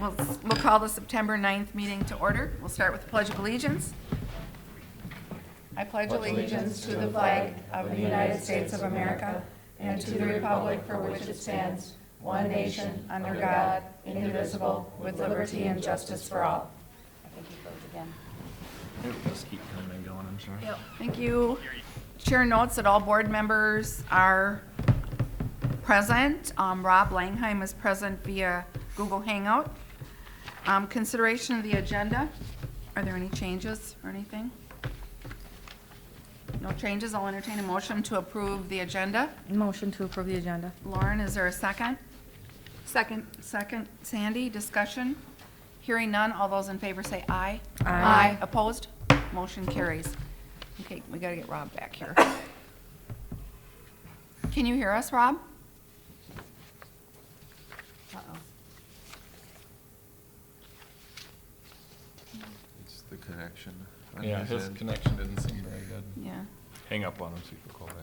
We'll call the September 9th meeting to order. We'll start with the Pledge of Allegiance. I pledge allegiance to the flag of the United States of America and to the republic for which it stands, one nation, under God, indivisible, with liberty and justice for all. I think he goes again. It'll just keep coming and going, I'm sure. Yep. Thank you. Chair notes that all board members are present. Rob Langheim is present via Google Hangout. Consideration of the agenda. Are there any changes or anything? No changes. I'll entertain a motion to approve the agenda. Motion to approve the agenda. Lauren, is there a second? Second. Second. Sandy, discussion? Hearing none. All those in favor say aye. Aye. Opposed? Motion carries. Okay, we gotta get Rob back here. Can you hear us, Rob? Uh-oh. It's the connection. on Yeah, his end. connection didn't seem very good. Yeah. Hang up on him, see if he'll call back.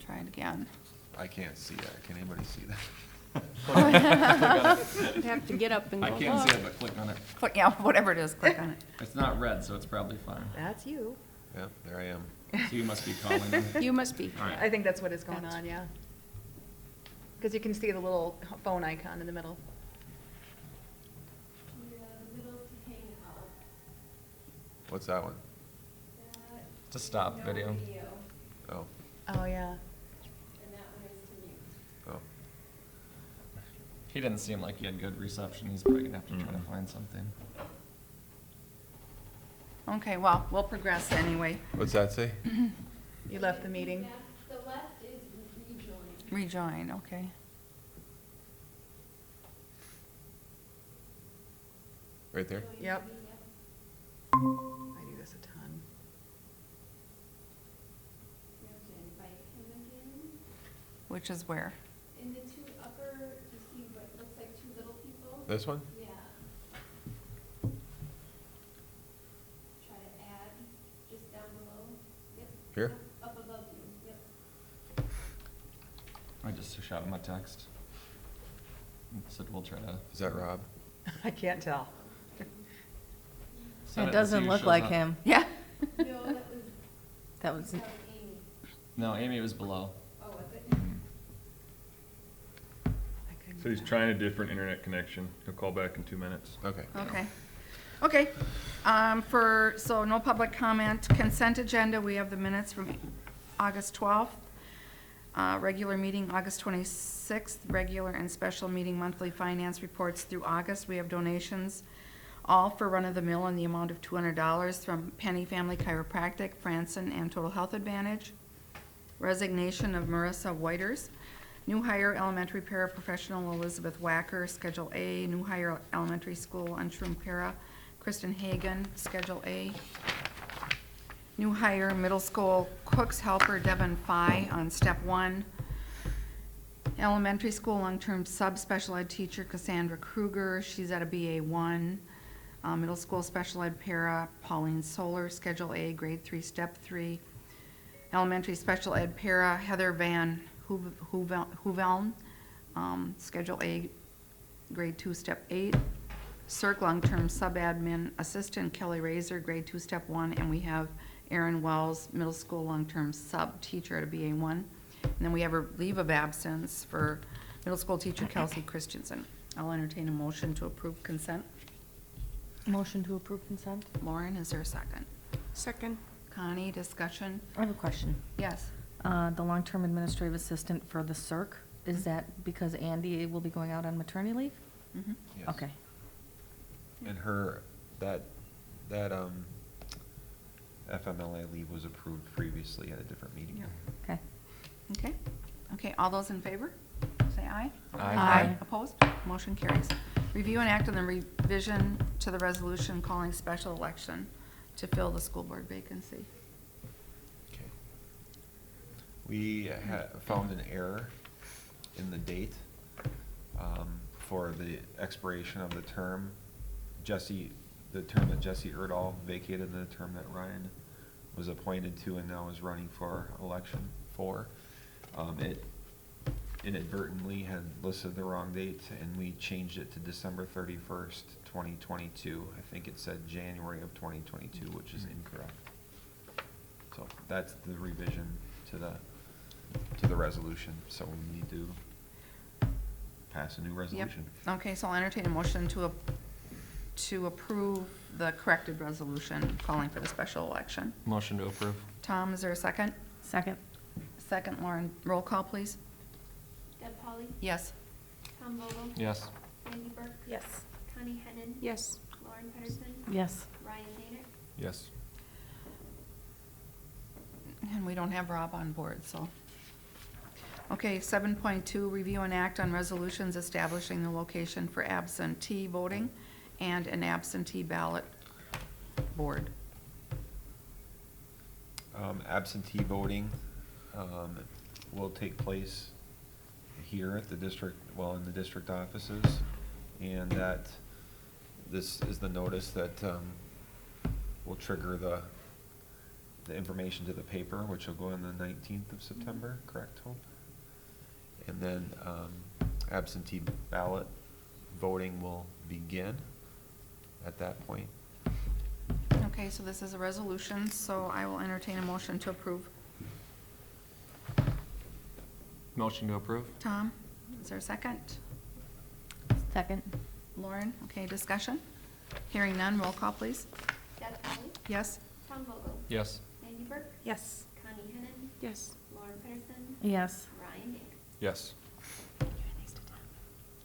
Try it again. I can't see that. Can anybody see that? You have to get up and go. I can't see it, but click on it. Click, yeah, whatever it is, click on it. It's not red, so it's probably fine. That's you. Yeah, there I am. So you must be calling him. You must be. All right. I think that's what is going on, yeah. Because you can see the little phone icon in the middle. What's that one? To stop video. Oh, Oh, yeah. oh. He didn't seem like he had good reception. He's probably gonna have to try to find something. Okay, well, we'll progress anyway. What's that say? You left the meeting. The left is rejoin. Rejoin, okay. Right there? Yep. I do this a ton. You have to invite him again. Which is where? In the two upper, you see what looks like two little people? This one? Yeah. Try to add just down below. Yep. Here? Up above you, yep. I just shot him a text. And said we'll try to. Is that Rob? I can't tell. Set It to see doesn't who look shows like up. him. Yeah. No, that was, That was, that was Amy. No, Amy was below. Oh, was it? Mhm. I couldn't So he's tell. trying a different internet connection. He'll call back in 2 minutes. Okay. Okay. Okay, so no public comment, consent agenda, we have the minutes from August 12th. Regular meeting, August 26th, regular and special meeting monthly finance reports through August. We have donations, all for run-of-the-mill in the amount of $200 from Penny Family Chiropractic, Franson, and Total Health Advantage. Resignation of Marissa Whiters. New hire elementary paraprofessional Elizabeth Wacker, Schedule A. New hire elementary school lunchroom para, Kristen Hagan, Schedule A. New hire middle school cooks helper Devin Phi on Step 1. Elementary school long-term sub-special ed teacher Cassandra Kruger, she's at a BA1. Middle school special ed para Pauline Solar, Schedule A, Grade 3, Step 3. Elementary special ed para Heather Van Hoeveln, Schedule A, Grade 2, Step 8. Circ long-term sub-admin assistant Kelly Razor, Grade 2, Step 1, and we have Erin Wells, middle school long-term sub-teacher at a BA1. And then we have a leave of absence for middle school teacher Kelsey Christensen. I'll entertain a motion to approve consent. motion to approve consent? Lauren, is there a second? Second. Connie, discussion? I have a question. Yes. The long-term administrative assistant for the CERC, is that because Andy will be going out on maternity leave? Mhm. Yes. Okay. And her, that FMLA leave was approved previously at a different meeting. Yeah. Okay. Okay. Okay, all those in favor, say aye. Aye. Opposed? Motion carries. Review and act on the revision to the resolution calling special election to fill the school board vacancy. Okay. We found an error in the date for the expiration of the term. The term that Jesse Erdahl vacated, and the term that Ryan was appointed to and now is running for election before. It inadvertently had listed the wrong date, and we changed it to December 31st, 2022. I think it said January of 2022, which is incorrect. So that's the revision to the resolution, so we need to pass a new Yep. resolution. Okay, so I'll entertain a motion to approve the corrected resolution calling for the special election. Motion to approve. Tom, is there a second? Second? Second, Lauren. Roll call, please. Deb Pauley, Yes. Tom Vogel, Yes. Sandy Burke, Yes. Connie Hennon, Yes. Lauren Pedersen, Yes. Ryan Zaner, Yes. And we don't have Rob on board, so. Okay, 7.2, review and act on resolutions establishing the location for absentee voting and an absentee ballot board. Absentee voting will take place here at the district, well, in the district offices, and that this is the notice that will trigger the information to the paper, which will go on the 19th of September, correct, Hope? And then absentee ballot voting will begin at that point. Okay, so this is a resolution, so I will entertain a motion to approve. Motion to approve. Tom, is there a second? Second? Lauren, okay, discussion? Hearing none, roll call, please. Deb Pauley, Yes? Tom Vogel, Yes. Sandy Burke, Yes. Connie Hennon, Yes. Lauren Pedersen, Yes. Ryan Zaner. Yes.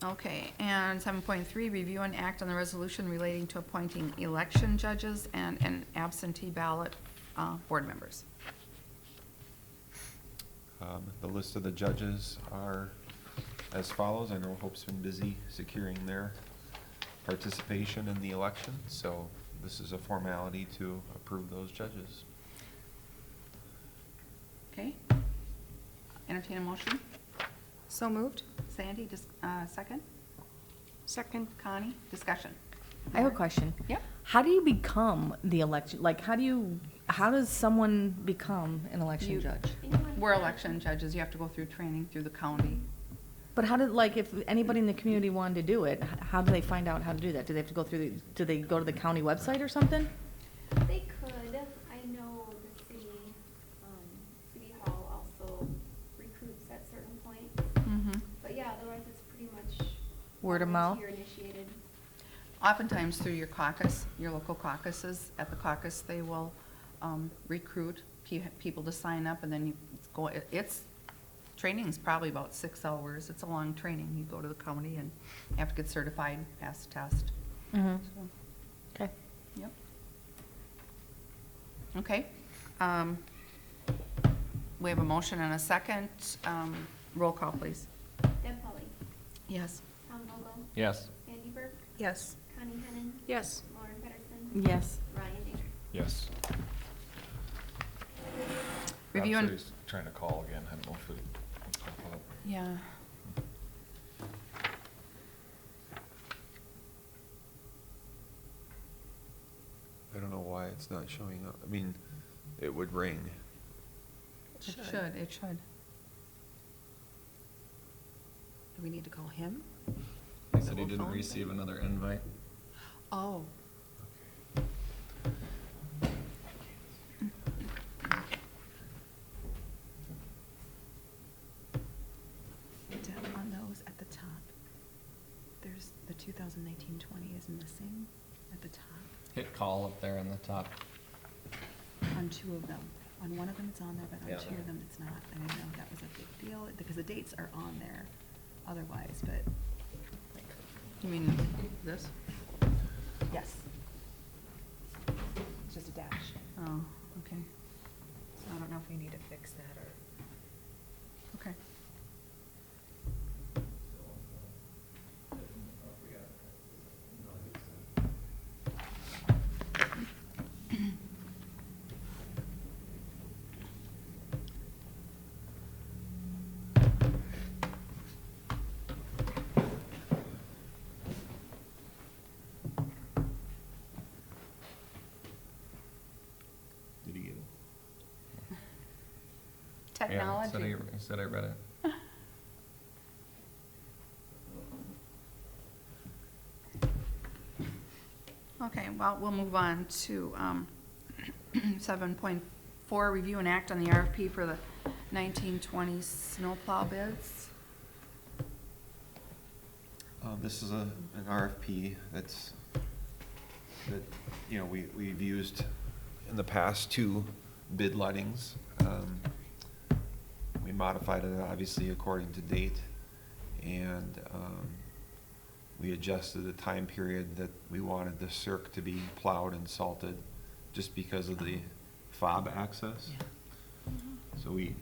Okay, and 7.3, review and act on the resolution relating to appointing election judges and absentee ballot board members. The list of the judges are as follows. I know Hope's been busy securing their participation in the election, so this is a formality to approve those judges. Okay? Entertain a motion. So moved? Sandy, second? Second. Connie, discussion? I have a question. Yep. How do you become the election, like, how does someone become an election You- judge? Anyone We're have- election judges, you have to go through training through the county. But how did, like, if anybody in the community wanted to do it, how do they find out how to do that? Do they have to go through, do they go to the county website or something? They could, I know the city hall also recruits at certain points, Mm-hmm. but yeah, otherwise it's pretty much. Word of mouth? Volunteer initiated. Oftentimes through your caucus, your local caucuses. At the caucus, they will recruit people to sign up, and then you go, training's probably about 6 hours. It's a long training. You go to the county and have to get certified, pass the test. Mm-hmm. So, Okay. yep. Okay. We have a motion and a second. Roll call, please. Deb Pauley, Yes. Tom Vogel, Yes. Sandy Burke, Yes. Connie Hennon, Yes. Lauren Pedersen, Yes. Ryan Zaner. Yes. Review Rob and- said he's trying to call again. I don't know if it will pop up. Yeah. I don't know why it's not showing up. I mean, it would ring. It should, it should. Do we need to call him? He said he didn't receive another invite. Oh. Deb, on those at the top, there's the 2019-20 is missing at the top Hit call up there on the top. on 2 of them. On one of them it's on there, but on Yeah, 2 there. of them it's not. I didn't know if that was a big deal, because the dates are on there otherwise, but You mean this? yes. It's just a dash. Oh, okay, So I don't know if we need to fix that or. okay. Did he get it? technology. Yeah, said I read it. Okay, well, we'll move on to 7.4, review and act on the RFP for the 1920 snowplow bids. This is an RFP that, you know, we've used in the past 2 bid lettings. We modified it obviously according to date, and we adjusted the time period that we wanted the circ to be plowed and salted just because of the fob access. So we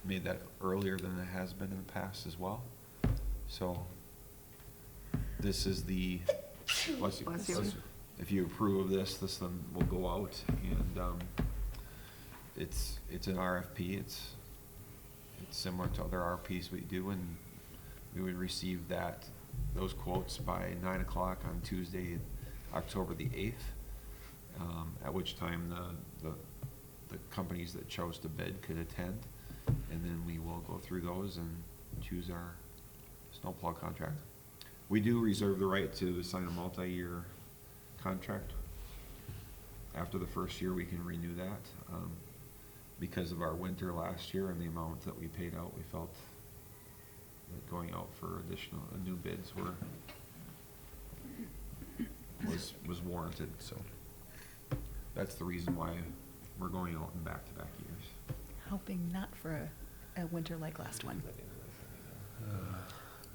made that earlier than it has been in the past as well. So this is the, bless you. Bless you. If you approve of this then will go out, and it's an RFP. It's similar to other RFPs we do, and we would receive those quotes by 9 o'clock on Tuesday, October the 8th, at which time the companies that chose to bid could attend, and then we will go through those and choose our snowplow contract. We do reserve the right to sign a multi-year contract. After the first year, we can renew that. Because of our winter last year and the amount that we paid out, we felt that going out for additional new bids was warranted. So that's the reason why we're going out in back-to-back years. Hoping not for a winter like last one.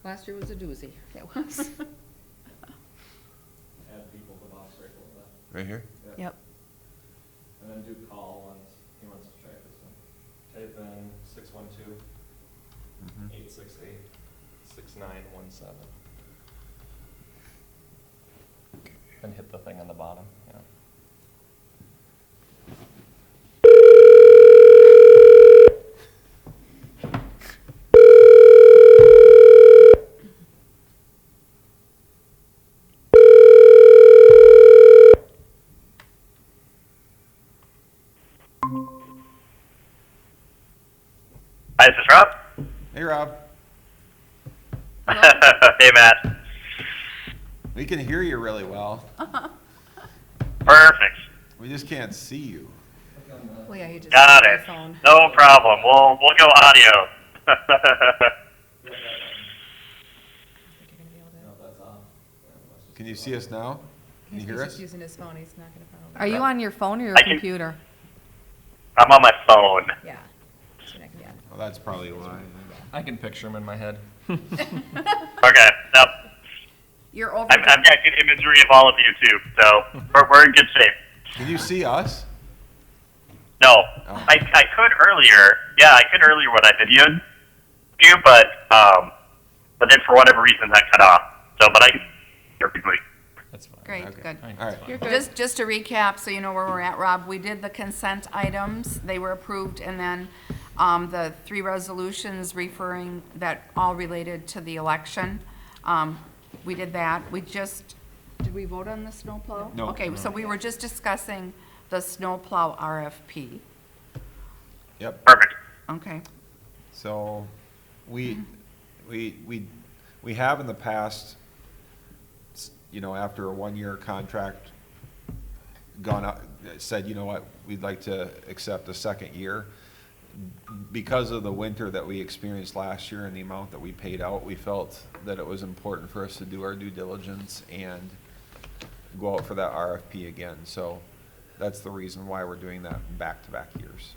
Last year was a doozy. It was. Add people to box right below that. Right here? Yep. And then do call once he wants to try this one. Type in 612 Mhm. 868 6917. And hit the thing on the bottom, yeah. Hi, this is Rob. Hey, Rob. Hey, Matt. We can hear you really well. Perfect. We just can't see you. Well, yeah, you just Got your it. phone. No problem. We'll go audio. I think you're gonna be able to. That's off. Can you see us now? Can you He's hear just us? using his phone. He's not gonna follow. Are you on your phone or your I can- computer? I'm on my phone. Yeah. So you're not gonna be on. Well, that's probably why. I can picture him in my head. Okay. Yep. You're over. I'm getting imagery of all of you too, so we're in good shape. Can you see us? No, Oh. I could earlier. Yeah, I could earlier when I videoed you, but then for whatever reason that cut off. So, but I can hear quickly. That's fine. Great, Okay. good. I think All it's right. fine. Just to recap, so you know where we're at, Rob, we did the consent items, they were approved, and then the 3 resolutions referring, that all related to the election. We did that, did we vote on the snowplow? No. Okay, so we were just discussing the snowplow RFP, Yep. Perfect. okay? So we have in the past, you know, after a 1-year contract, gone out, said, you know what, we'd like to accept a second year. Because of the winter that we experienced last year and the amount that we paid out, we felt that it was important for us to do our due diligence and go out for that RFP again. So that's the reason why we're doing that in back-to-back years.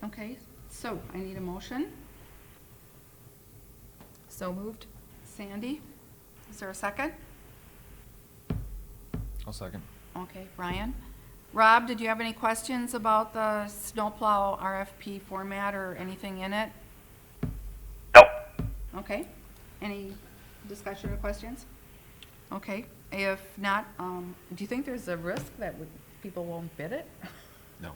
Okay, so I need a motion. So moved. Sandy, is there a second? I'll second. Okay, Brian. Rob, did you have any questions about the snowplow RFP format or anything in it? Nope. Okay, any discussion or questions? Okay, if not, Do you think there's a risk that people won't bid it? No,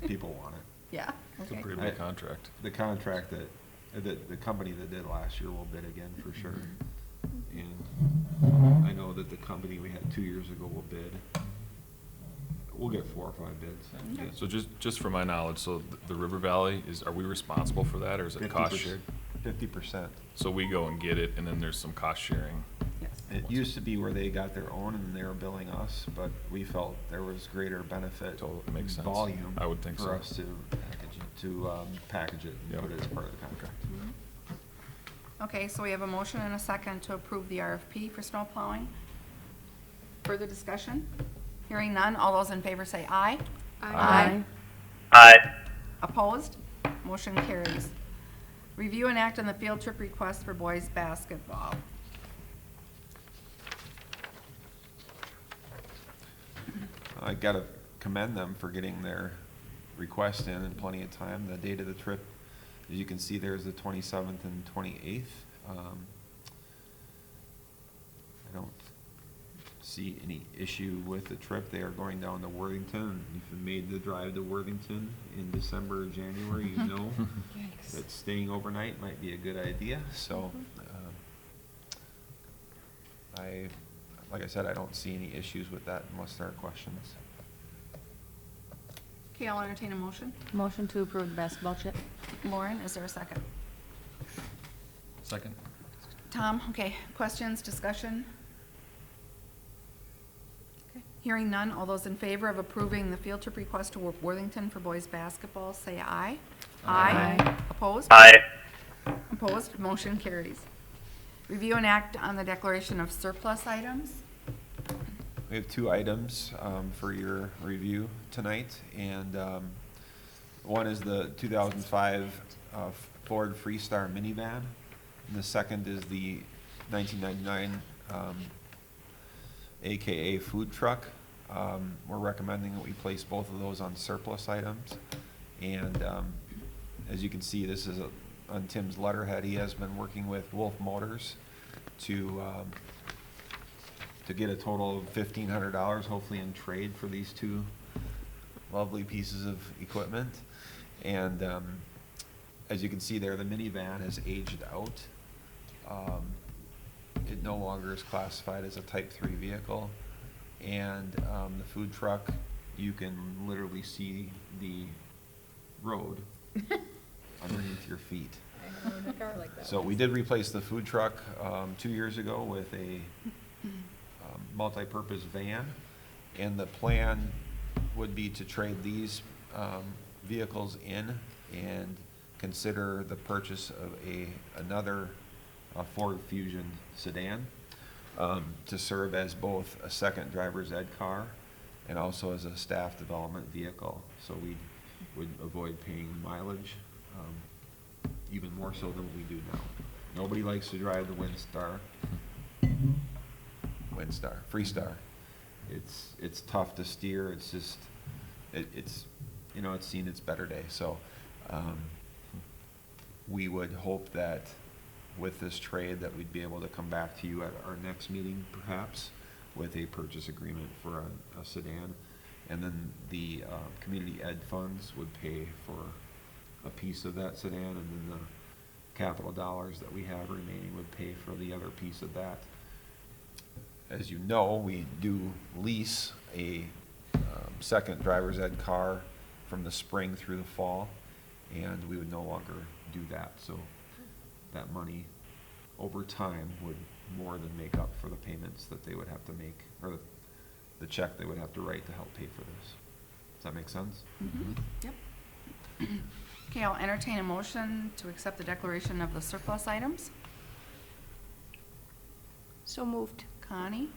people want it. yeah, It's a okay. pretty big contract. The contract that the company that did last year will bid again for sure. And I know that the company we had 2 years ago will bid. we'll get 4 or 5 bids. Okay. So just for my knowledge, so the River Valley, are we responsible for that, or is it cost shared? 50%. So we go and get it, and then there's some cost sharing. Yes. It used to be where they got their own and they were billing us, but we felt there was greater benefit. Totally makes sense. Volume. I would think For so. us to package it and Yep. put it as part of the contract. Okay, so we have a motion and a second to approve the RFP for snow plowing. Further discussion? Hearing none, all those in favor say aye. Aye. Aye. Opposed? Motion carries. Review and act on the field trip request for boys basketball. I gotta commend them for getting their request in plenty of time. The date of the trip, as you can see, there's the 27th and 28th. I don't see any issue with the trip. They are going down to Worthington. If you made the drive to Worthington in December or January, you know that staying overnight might be a good idea. So, like I said, I don't see any issues with that unless there are questions. Okay, I'll entertain a motion. Motion to approve the basketball trip? Lauren, is there a second? Second? Tom, okay, questions, discussion? Okay. Hearing none, all those in favor of approving the field trip request to Worthington for boys basketball, say aye. Aye. Opposed? Aye. Opposed, motion carries. Review and act on the declaration of surplus items. We have 2 items for your review tonight, and one is the 2005 Ford Freestar minivan, and the second is the 1999 AKA food truck. We're recommending that we place both of those on surplus items, and as you can see, this is on Tim's letterhead. He has been working with Wolf Motors to get a total of $1,500, hopefully in trade for these 2 lovely pieces of equipment. And as you can see there, the minivan has aged out. It no longer is classified as a Type 3 vehicle. And the food truck, you can literally see the road underneath your feet. So we did replace the food truck 2 years ago with a multi-purpose van, and the plan would be to trade these vehicles in and consider the purchase of another Ford Fusion sedan to serve as both a second driver's ed car and also as a staff development vehicle. So we would avoid paying mileage even more so than we do now. Nobody likes to drive the Freestar. It's tough to steer. It's just, it's seen its better day. So we would hope that with this trade that we'd be able to come back to you at our next meeting perhaps with a purchase agreement for a sedan. And then the community ed funds would pay for a piece of that sedan, and then the capital dollars that we have remaining would pay for the other piece of that. As you know, we do lease a second driver's ed car from the spring through the fall, and we would no longer do that. So that money over time would more than make up for the payments that they would have to make, or the check they would have to write to help pay for this. Does that make sense? Yep. Okay, I'll entertain a motion to accept the declaration of the surplus items. So moved. Connie,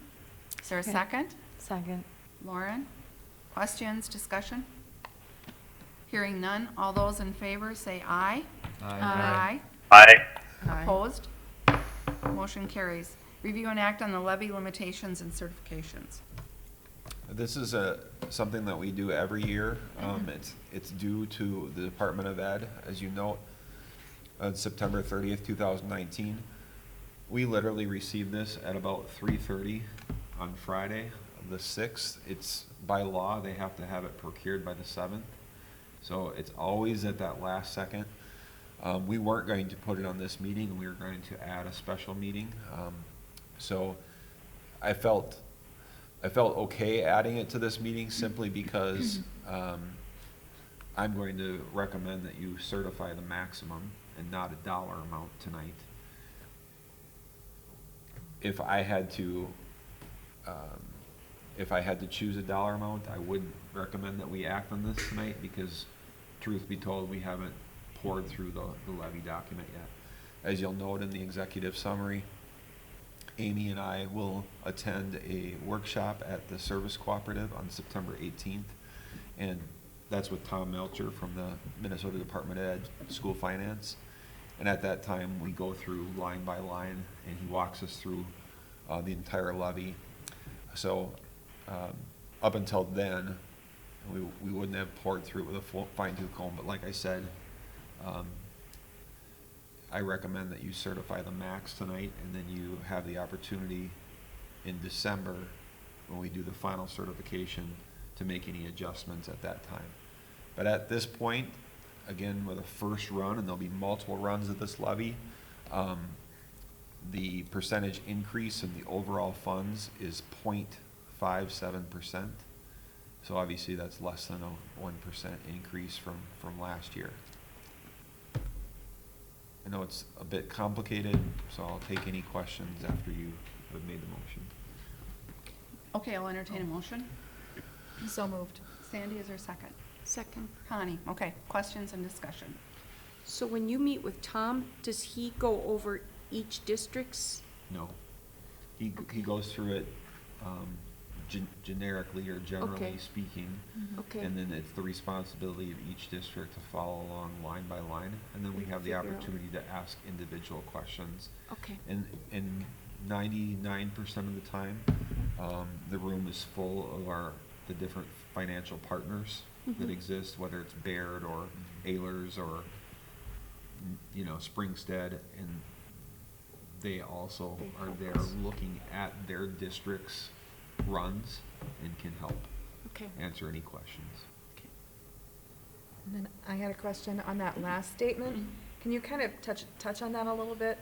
is there a Okay. second? Second. Lauren, questions, discussion? Hearing none, all those in favor say aye. Aye. Aye. Opposed? Motion carries. Review and act on the levy limitations and certifications. This is something that we do every year. It's due to the Department of Ed, as you know, on September 30th, 2019. We literally received this at about 3:30 on Friday, the 6th. It's by law, they have to have it procured by the 7th. So it's always at that last second. We weren't going to put it on this meeting. We were going to add a special meeting. So I felt I felt okay adding it to this meeting simply because, I'm going to recommend that you certify the maximum and not a dollar amount tonight. If I had to, choose a dollar amount, I would recommend that we act on this tonight, because truth be told, we haven't poured through the levy document yet. As you'll note in the executive summary, Amy and I will attend a workshop at the Service Cooperative on September 18th, and that's with Tom Melcher from the Minnesota Department of Ed School Finance. And at that time, we go through line by line, and he walks us through the entire levy. So up until then, we wouldn't have poured through it with a fine-tooth comb. But like I said, I recommend that you certify the max tonight, and then you have the opportunity in December, when we do the final certification, to make any adjustments at that time. But at this point, again, with a first run, and there'll be multiple runs of this levy, the percentage increase in the overall funds is 0.57%. So obviously that's less than a 1% increase from last year. I know it's a bit complicated, so I'll take any questions after you have made the motion. Okay, I'll entertain a motion. So moved. Sandy, is there a second? Second. Connie, okay, questions and discussion. So when you meet with Tom, does he go over each district's? No. He goes through it generically or generally Okay. speaking. Okay. And then it's the responsibility of each district to follow along line by line. And then we have the Figure out. opportunity to ask individual questions. Okay. And 99% of the time, the room is full of the different financial partners that exist, whether it's Baird or Ehlers or, Springstead, and they also They are help there us. looking at their district's runs and can help Okay. answer any questions. Okay. And then I had a question on that last statement. Can you kind of touch on that a little bit?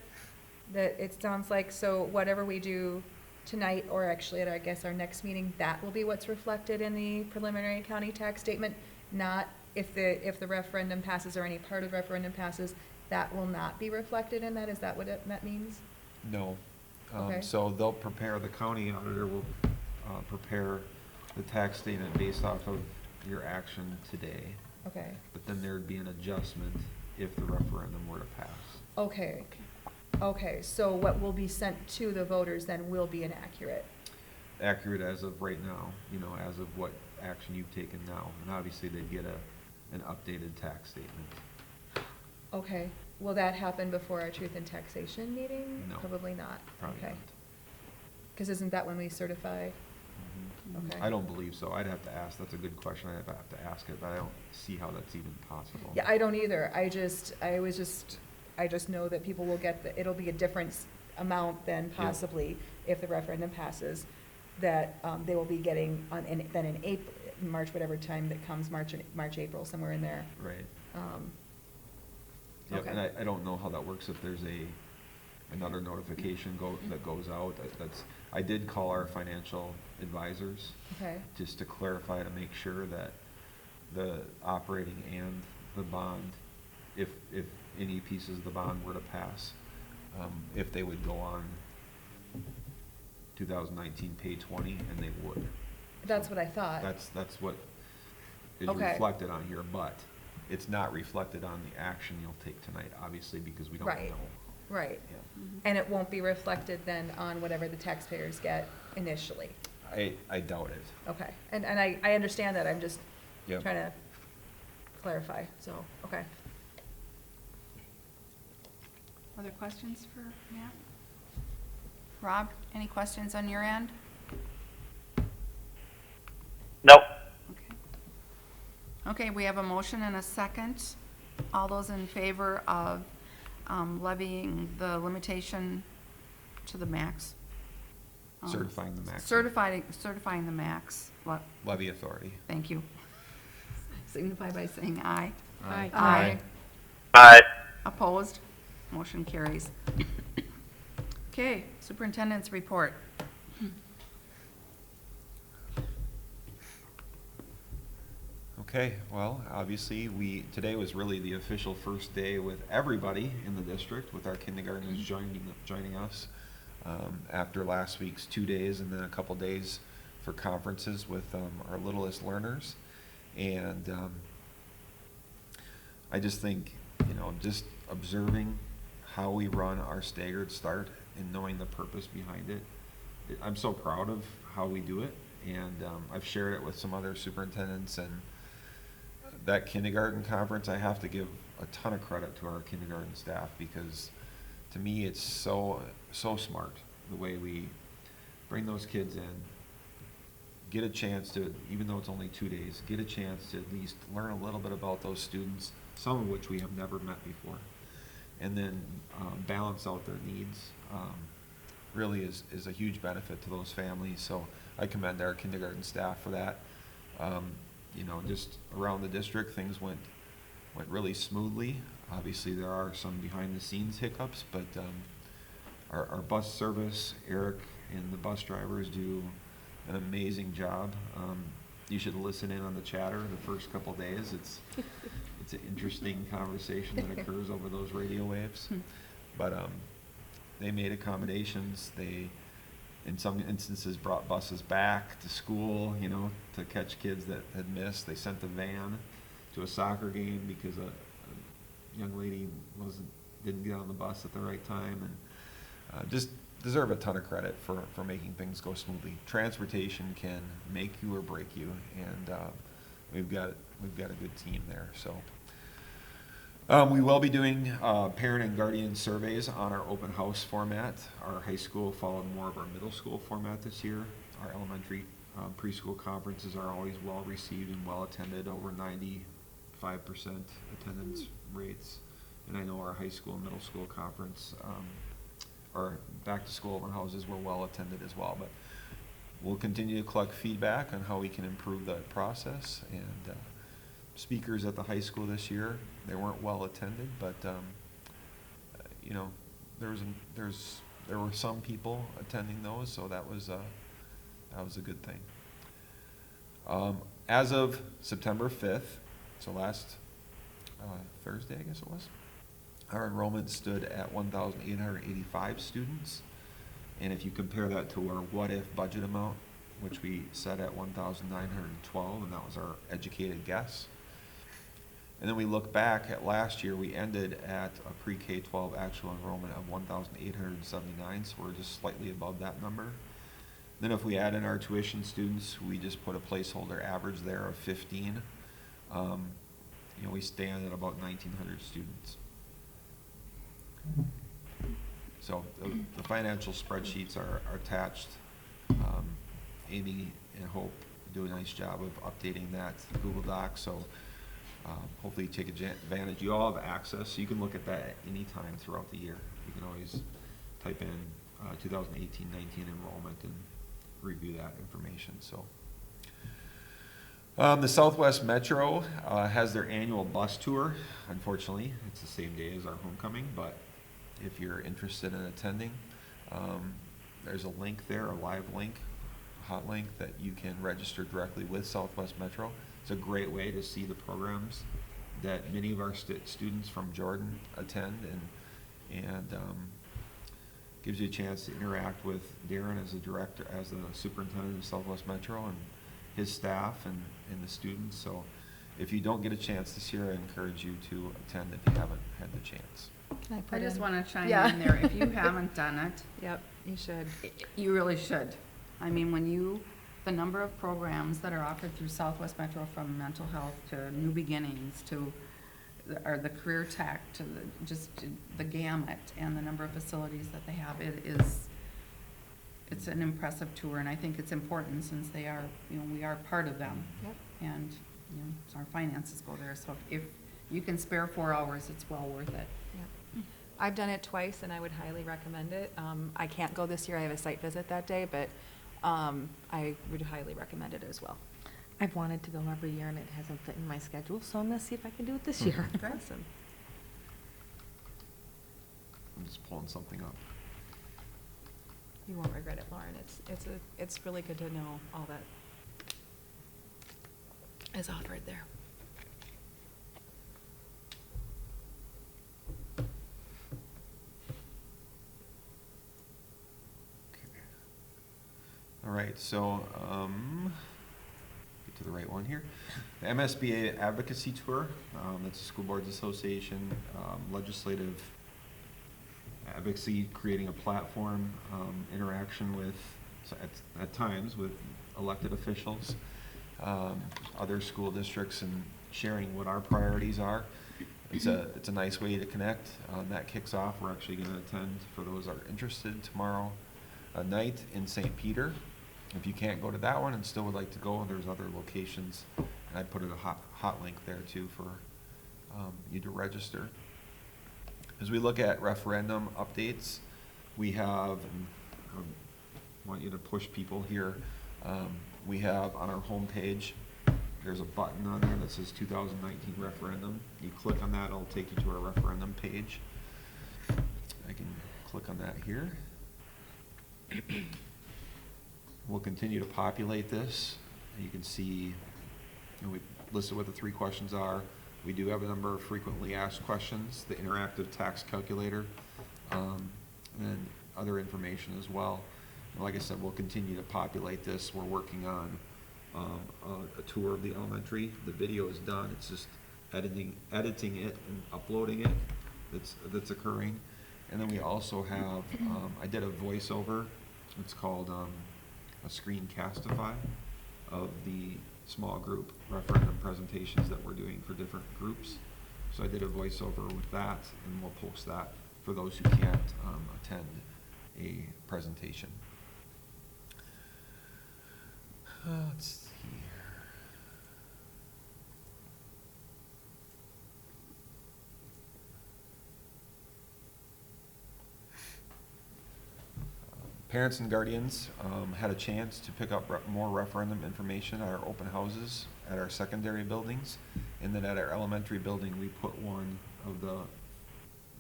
That it sounds like, so whatever we do tonight, or actually at, I guess, our next meeting, that will be what's reflected in the preliminary county tax statement, not if the referendum passes or any part of the referendum passes, that will not be reflected in that? Is that what that means? No. Okay. So they'll prepare, the county auditor will prepare the tax statement based off of your action today. Okay, But then there'd be an adjustment if the referendum were to pass. okay. Okay, so what will be sent to the voters then will be inaccurate? Accurate as of right now, as of what action you've taken now. And obviously they'd get an updated tax statement. Okay, will that happen before our truth and taxation meeting? No. Probably not, Probably okay. not. Because isn't that when we certify? Mhm. Okay. I don't believe so. I'd have to ask. That's a good question. I'd have to ask it, but I don't see how that's even possible. Yeah, I don't either. I just know that people will get, it'll be a different amount than Yeah. possibly if the referendum passes, that they will be getting then in April, March, whatever time that comes, March, April, somewhere in there. Right. Um, Yep, and Okay. I don't know how that works if there's another notification that goes out. I did call our financial advisors Okay, just to clarify, to make sure that the operating and the bond, if any pieces of the bond were to pass, if they would go on 2019 pay 20, and they would. that's what I thought. That's what is Okay. reflected on here, but it's not reflected on the action you'll take tonight, obviously, because we don't know. Right. Right. Yeah. And it won't be reflected then on whatever the taxpayers get initially? I doubt it. Okay, and I understand that, I'm just Yep. trying to clarify, so, okay. Other questions for Matt? Rob, any questions on your end? Nope. Okay. Okay, we have a motion and a second. All those in favor of levying the limitation to the max? Certifying the max. Certifying the max. Levy authority. Thank you. Signify by saying aye. Aye. Aye. Aye. Opposed? Motion carries. Okay, superintendent's report. Okay, well, obviously, today was really the official first day with everybody in the district, with our kindergartners joining us, after last week's 2 days and then a couple days for conferences with our littlest learners. And I just think, just observing how we run our staggered start and knowing the purpose behind it, I'm so proud of how we do it. And I've shared it with some other superintendents, and that kindergarten conference, I have to give a ton of credit to our kindergarten staff, because to me, it's so smart the way we bring those kids in, get a chance to, even though it's only 2 days, get a chance to at least learn a little bit about those students, some of which we have never met before, and then balance out their needs. Really is a huge benefit to those families. So I commend our kindergarten staff for that. Just around the district, things went really smoothly. Obviously, there are some behind the scenes hiccups, but our bus service, Eric and the bus drivers do an amazing job. You should listen in on the chatter the first couple days. It's an interesting conversation that occurs over those radio waves. But they made accommodations. They, in some instances, brought buses back to school, to catch kids that had missed. They sent a van to a soccer game because a young lady didn't get on the bus at the right time, and just deserve a ton of credit for making things go smoothly. Transportation can make you or break you, and we've got a good team there. So we will be doing parent and guardian surveys on our open house format. Our high school followed more of our middle school format this year. Our elementary preschool conferences are always well received and well attended, over 95% attendance rates. And I know our high school and middle school conference, our back to school open houses were well attended as well. But we'll continue to collect feedback on how we can improve that process. And speakers at the high school this year, they weren't well attended, but there were some people attending those, so that was a good thing. As of September 5th, so last Thursday, I guess it was, our enrollment stood at 1,885 students. And if you compare that to our what-if budget amount, which we set at 1,912, and that was our educated guess. And then we look back at last year, we ended at a pre-K-12 actual enrollment of 1,879, so we're just slightly above that number. Then if we add in our tuition students, we just put a placeholder average there of 15. We stand at about 1,900 students. So the financial spreadsheets are attached. Amy and Hope do a nice job of updating that Google Doc, so hopefully you take advantage. You all have access, so you can look at that at any time throughout the year. You can always type in 2018-19 enrollment and review that information. So the Southwest Metro has their annual bus tour. Unfortunately, it's the same day as our homecoming, but if you're interested in attending, there's a link there, a live link, hot link, that you can register directly with Southwest Metro. It's a great way to see the programs that many of our students from Jordan attend, and gives you a chance to interact with Darren as the superintendent of Southwest Metro, and his staff and the students. So if you don't get a chance this year, I encourage you to attend if you haven't had the chance. Can I put I just in- want to chime Yeah. in there. If you haven't done it, Yep, you should. you really should. I mean, the number of programs that are offered through Southwest Metro, from mental health to New Beginnings to the career tech to just the gamut, and the number of facilities that they have, it's an impressive tour, and I think it's important since they are, we are part of them. Yep. And, so our finances go there. So if you can spare 4 hours, it's well worth it. Yep. I've done it twice, and I would highly recommend it. I can't go this year, I have a site visit that day, but I would highly recommend it as well. I've wanted to go every year and it hasn't fit in my schedule, so I'm gonna see if I can do it this year. Awesome. I'm just pulling something up. You won't regret it, Lauren. It's really good to know all that is offered there. right, so, get to the right one here. The MSBA Advocacy Tour, that's the School Boards Association, legislative advocacy, creating a platform, interaction with, so at times, with elected officials, other school districts, and sharing what our priorities are. It's a nice way to connect. That kicks off. We're actually going to attend, for those that are interested, tomorrow night in St. Peter. If you can't go to that one and still would like to go, there's other locations, and I put a hot link there too for you to register. As we look at referendum updates, we have, and I want you to push people here, we have on our homepage, there's a button on there that says 2019 referendum. You click on that, it'll take you to our referendum page. I can click on that here. We'll continue to populate this. You can see, we listed what the 3 questions are. We do have a number of frequently asked questions, the interactive tax calculator, and other information as well. And like I said, we'll continue to populate this. We're working on a tour of the elementary. The video is done. It's just editing it and uploading it that's occurring. And then we also have, I did a voiceover. It's called a screencastify of the small group referendum presentations that we're doing for different groups. So I did a voiceover with that, and we'll post that for those who can't attend a presentation. Let's see here. Parents and guardians had a chance to pick up more referendum information at our open houses at our secondary buildings, and then at our elementary building we put one of the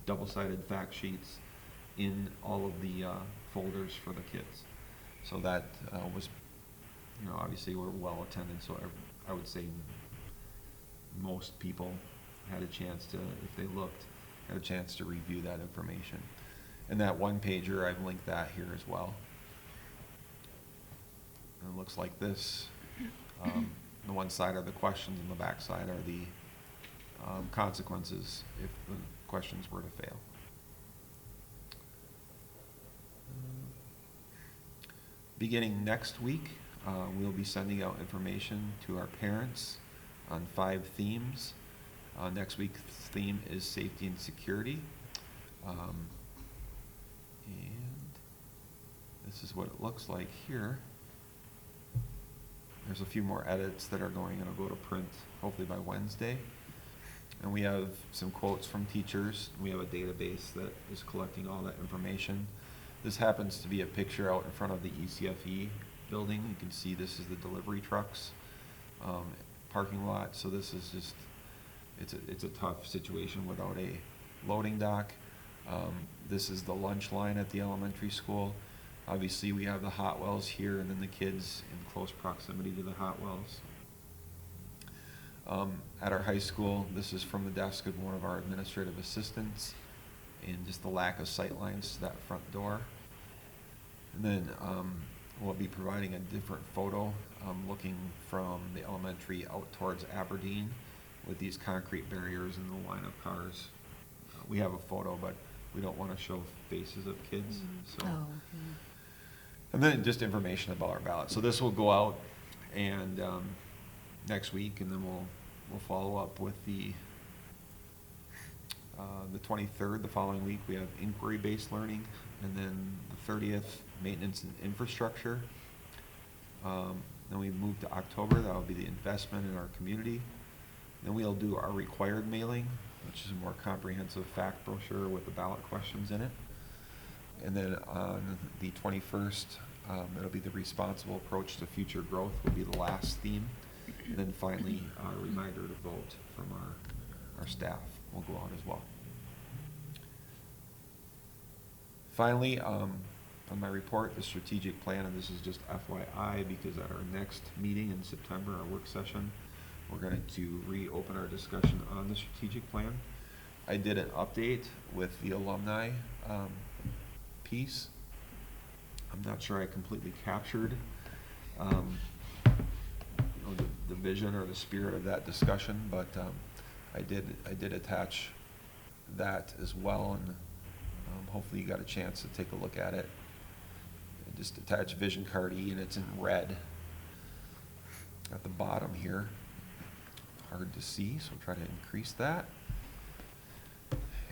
double-sided fact sheets in all of the folders for the kids. So that was, obviously we're well attended, so I would say most people had a chance to, if they looked, had a chance to review that information. And that one pager, I've linked that here as well. And it looks like this. The one side are the questions, and the back side are the consequences if the questions were to fail. Beginning next week, we'll be sending out information to our parents on 5 themes. Next week's theme is safety and security. And this is what it looks like here. There's a few more edits that are going, and it'll go to print hopefully by Wednesday. And we have some quotes from teachers. We have a database that is collecting all that information. This happens to be a picture out in front of the ECFE building. You can see this is the delivery trucks parking lot. So this is just, it's a tough situation without a loading dock. This is the lunch line at the elementary school. Obviously we have the hot wells here, and then the kids in close proximity to the hot wells. At our high school, this is from the desk of one of our administrative assistants, and just the lack of sight lines to that front door. And then we'll be providing a different photo looking from the elementary out towards Aberdeen with these concrete barriers and the line of cars. We have a photo, but we don't want to show faces of kids. So. Oh, And then just information about our ballot. So this will go out and next week, and then we'll follow up with the 23rd, the following week. We have inquiry-based learning, and then the 30th, maintenance and infrastructure. Then we move to October. That will be the investment in our community. Then we'll do our required mailing, which is a more comprehensive fact brochure with the ballot questions in it. And then on the 21st, it'll be the responsible approach to future growth will be the last theme. And then finally, a reminder to vote from our staff will go out as well. Finally, on my report, the strategic plan, and this is just FYI because at our next meeting in September, our work session, we're going to reopen our discussion on the strategic plan. I did an update with the alumni piece. I'm not sure I completely captured the vision or the spirit of that discussion, but I did attach that as well, and hopefully you got a chance to take a look at it. I just attached vision card E, and it's in red at the bottom here. Hard to see, so try to increase that.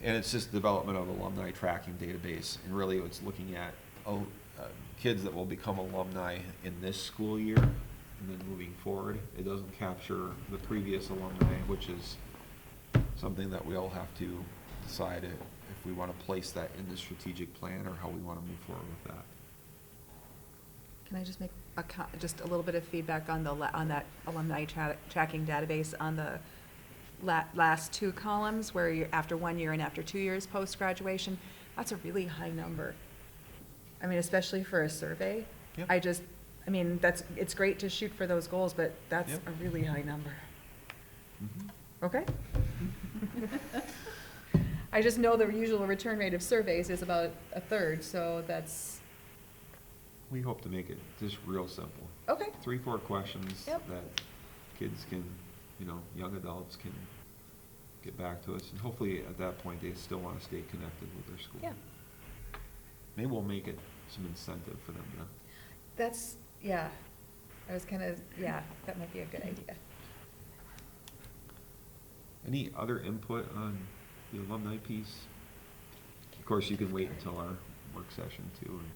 And it's just development of alumni tracking database, and really it's looking at kids that will become alumni in this school year, and then moving forward. It doesn't capture the previous alumni, which is something that we all have to decide if we want to place that in the strategic plan or how we want to move forward with that. Can I just make just a little bit of feedback on on that alumni tracking database on the last two columns where you're after 1 year and after 2 years post-graduation? That's a really high number. I mean, especially for a survey. Yep. I mean, it's great to shoot for those goals, but that's Yep. a really high number. Mhm. Okay? I just know the usual return rate of surveys is about a third, so that's, We hope to make it just real simple. okay. 3-4 questions Yep. that kids can, young adults can get back to us, and hopefully at that point, they still want to stay connected with their school. Yeah. Maybe we'll make it some incentive for them to. That's, yeah, I was that might be a good idea. Any other input on the alumni piece? Of course, you can wait until our work session too and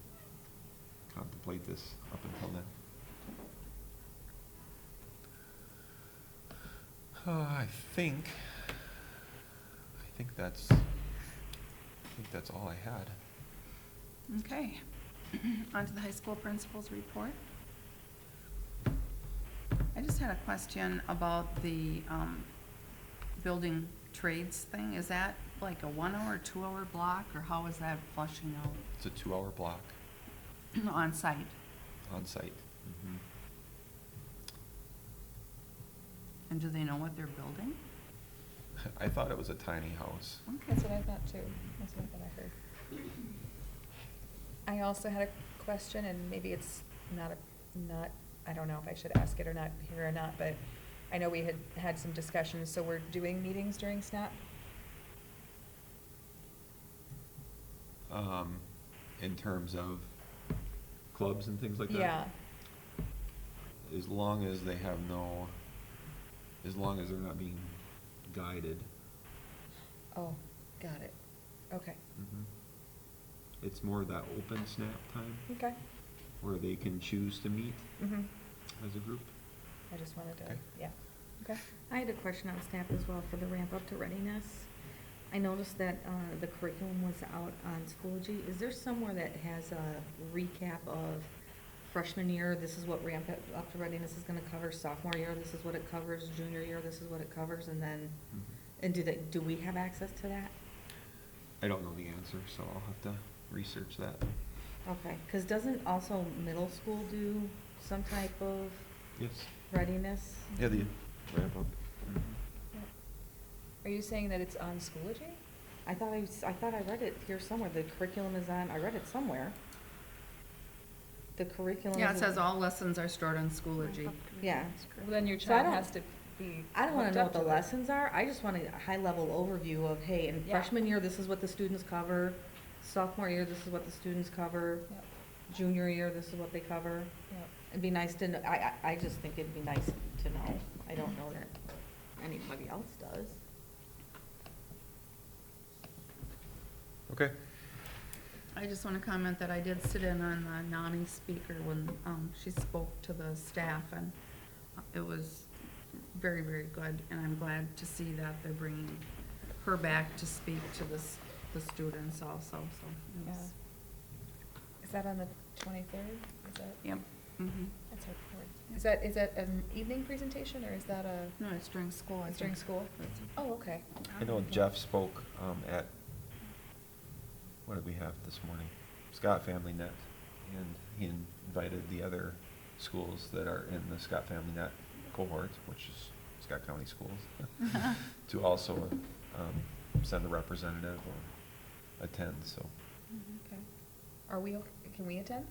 contemplate this up until then. I think that's all I had. Okay. On to the high school principal's report. I just had a question about the building trades thing. Is that like a 1 hour, 2 hour block, or how is that flushing out It's a 2-hour block on site? on site. Mhm. And do they know what they're building? I thought it was a tiny house. Okay. That's what I thought too. That's what I heard. I also had a question, and maybe it's not, I don't know if I should ask it or not here or not, but I know we had some discussions, so we're doing meetings during SNAP? In terms of clubs and things like that? Yeah, As long as they're not being guided. oh, got it, okay, Mhm. It's more that open snap time okay. where they can choose to meet Mm-hmm, as a group. I just wanted to, Okay. yeah, okay. I had a question on staff as well for the ramp up to readiness. I noticed that the curriculum was out on Schoology. Is there somewhere that has a recap of freshman year, this is what ramp up to readiness is gonna cover, sophomore year, this is what it covers, junior year, this is what it covers, and then, and do we have access to that? I don't know the answer, so I'll have to research that. Okay, cause doesn't also middle school do some type of Yes. readiness? Yeah, the ramp up. Are you saying that it's on Schoology? I thought I read it here somewhere, the curriculum is on, I read it somewhere. The curriculum. Yeah, it is- says all lessons are stored on Schoology. Yeah. Well, then your So I child don't- has to be. I don't wanna hooked know up what the to it. lessons are, I just want a high-level overview of, hey, in Yeah. freshman year, this is what the students cover, sophomore year, this is what the students cover, Yep, junior year, this is what they cover. yep. It'd be nice to know, I just think it'd be nice to know, I don't know that anybody else does. Okay. I just want to comment that I did sit in on the NAMI speaker when she spoke to the staff, and it was very, very good, and I'm glad to see that they're bringing her back to speak to the students also, so. it was- Is that on the 23rd? Is that? Yep. Mm-hmm. That's our report. Is that an evening presentation, or is that a, No, it's during school, I it's during think. school? Oh, okay. I know Jeff spoke at, what did we have this morning? Scott Family Net, and he invited the other schools that are in the Scott Family Net cohort, which is Scott County Schools, to also send a representative or attend, so. Okay. Are we, can we attend?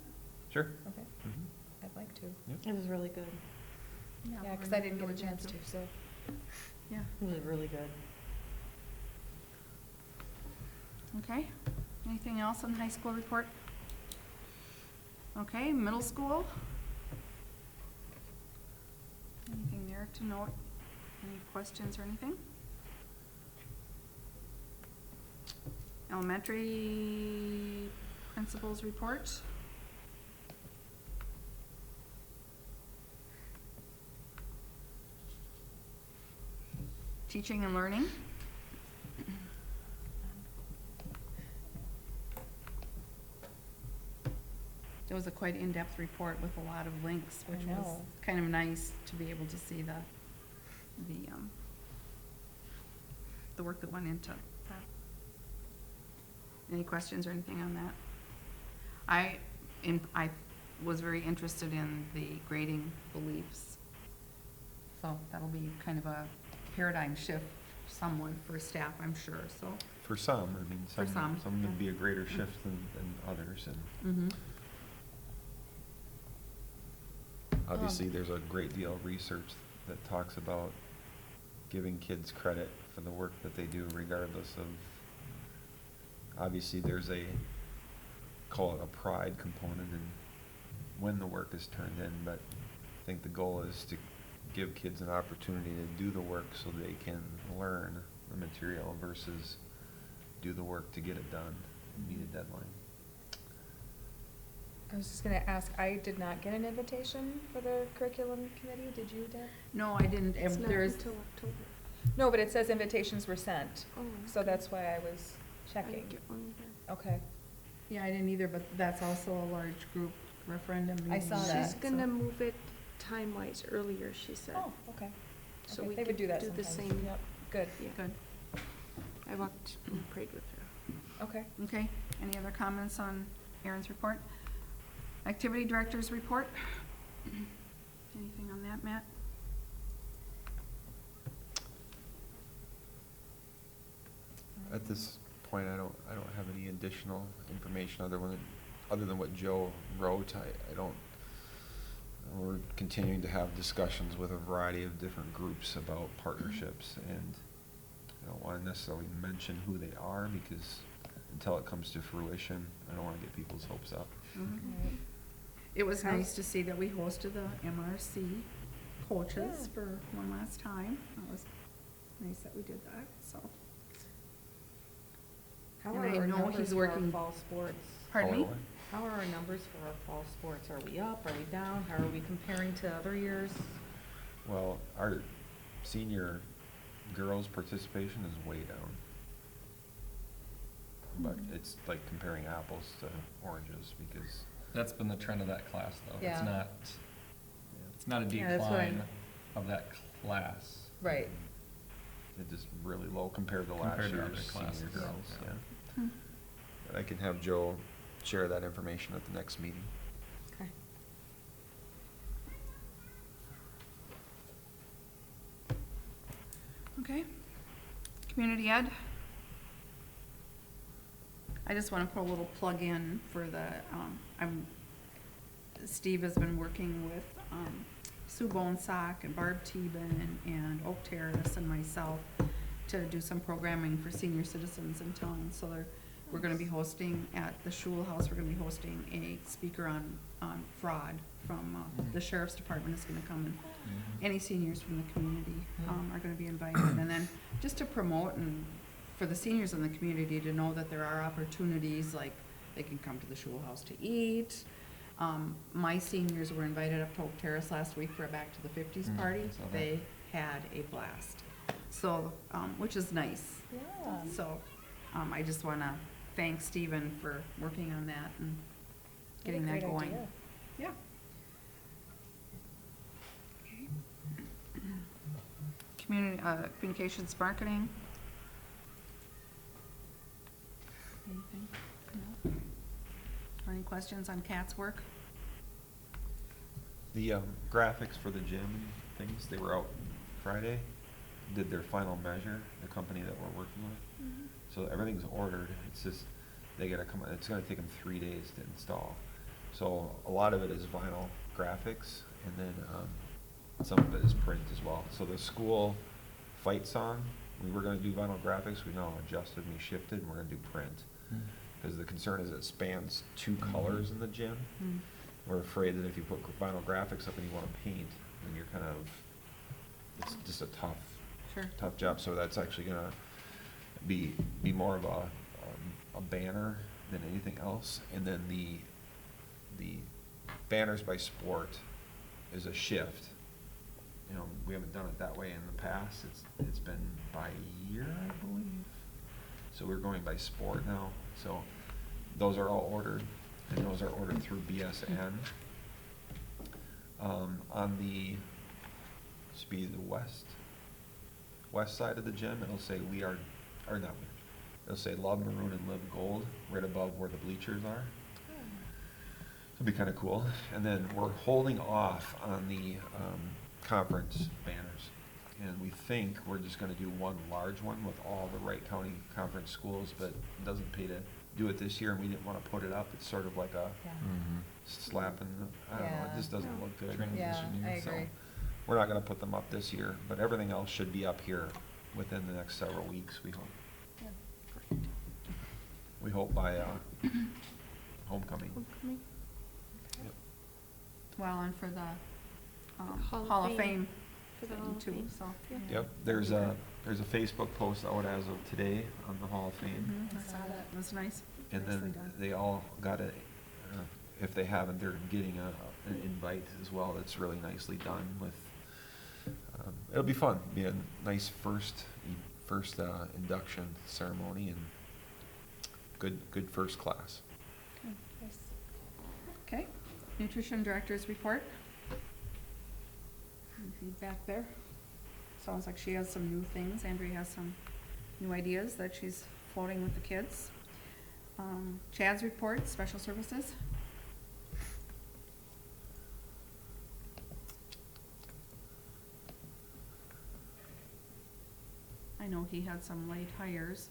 Sure. Okay. Mhm. I'd like to. It was really good. Yeah, because I didn't get a chance to, so. Yeah, It was really good. okay. Anything else on the high school report? Okay, middle school? Anything there to note? Any questions or anything? Elementary principals report? Teaching and learning? It was a quite in-depth report with a lot of links, which I was know. kind of nice to be able to see the work that went into that. Any questions or anything on that? I was very interested in the grading beliefs. So that'll be kind of a paradigm shift somewhat for staff, I'm sure, so. For some, I mean, For some, some would yeah. be a greater shift than others, and Mm-hmm. obviously, there's a great deal of research that talks about giving kids credit for the work that they do regardless of, obviously, there's a, call it a pride component in when the work is turned in, but I think the goal is to give kids an opportunity to do the work so they can learn the material versus do the work to get it done and meet a deadline. I was just gonna ask, I did not get an invitation for the curriculum committee, did you, Deb? No, I didn't, It's not there's, until October. No, but it says invitations were sent, Oh, so okay. that's why I was I checking. didn't get one either. Okay, yeah, I didn't either, but that's also a large group referendum. I meeting saw and that. She's so- gonna move it time-wise earlier, she said. oh, okay. So Okay, we they would could do that do the sometimes. same. Yep, good, Yeah. Good, I walked and prayed with her. okay. okay. Any other comments on Aaron's report? Activity director's report? Anything on that, Matt? At this point, I don't have any additional information other than what Joe wrote. I don't, we're continuing to have discussions with a variety of different groups about partnerships, and I don't wanna necessarily mention who they are, because until it comes to fruition, I don't wanna get people's hopes up. Mhm. It was nice to see that we hosted the MRC coaches for one last time. That was nice that we did that, so. How And are I our know numbers he's for our working- fall sports? Pardon me? However, How are our numbers for our fall sports? Are we up? Are we down? How are we comparing to other years? well, our senior girls' participation is way down. But it's like comparing apples to oranges, because That's been the trend of that class, though. Yeah. It's not a Yeah, that's what decline of that class. Right. it's just really low compared to last Compared to year's other senior classes, girls, yeah. yeah. Hmm. But I can have Joe share that information at the next meeting. Okay. Okay. Community ed. I just want to put a little plug in for the, Steve has been working with, Sue Bonesock and Barb Teben and Oak Terrace and myself to do some programming for senior citizens in town. So we're gonna be hosting at the Schul House, we're gonna be hosting a speaker on fraud from, the sheriff's department is gonna come, and any seniors from the community, are gonna be invited. And then just to promote and for the seniors in the community to know that there are opportunities, like they can come to the Schul House to eat. My seniors were invited up to Oak Terrace last week for a Back to the 50s party. I saw that. They had a blast. So, which is nice. Yeah. So, I just wanna thank Stephen for working on that and getting that What a great going. idea. Yeah. Community, communications marketing. Anything? No? Or any questions on Kat's work? The graphics for the gym and things, they were out Friday, did their final measure, the company that we're working with. So everything's ordered, it's just, they gotta come, it's gonna take them 3 days to install. So a lot of it is vinyl graphics, and then some of it is print as well. So the school fight song, we were gonna do vinyl graphics, we now adjusted, we shifted, and we're gonna do print. Because the concern is it spans 2 colors in the gym. We're afraid that if you put vinyl graphics up and you wanna paint, then you're kind of, it's just a tough job. So that's actually gonna be more of a banner than anything else. And then the banners by sport is a shift. You know, we haven't done it that way in the past. It's been by year, I believe. So we're going by sport now. So those are all ordered, and those are ordered through BSN. On the, should be the west side of the gym, it'll say we are, or not, it'll say Love Maroon and Live Gold right above where the bleachers are. It'll be kind of cool. And then we're holding off on the conference banners. And we think we're just going to do one large one with all the Wright County conference schools, but it doesn't pay to do it this year, and we didn't want to put it up. It's sort of like a slap in the, I don't know, it just doesn't look good. Yeah, I So, agree. we're not going to put them up this year, but everything else should be up here within the next several weeks, we hope. We hope by homecoming. Yep. Well, and for the Hall of Hall of Fame. Fame For the thing Hall of too, Fame. so. Yeah. Yep, there's a Facebook post out as of today on the Hall of Fame. I saw that, it was nice. And Nicely then done. they all got a, if they haven't, they're getting an invite as well. That's really nicely done with, it'll be fun, be a nice first induction ceremony, and good first class. Okay, nutrition director's report. Any feedback there? Sounds like she has some new things. Andrea has some new ideas that she's floating with the kids. Chad's report, special services. I know he had some late hires.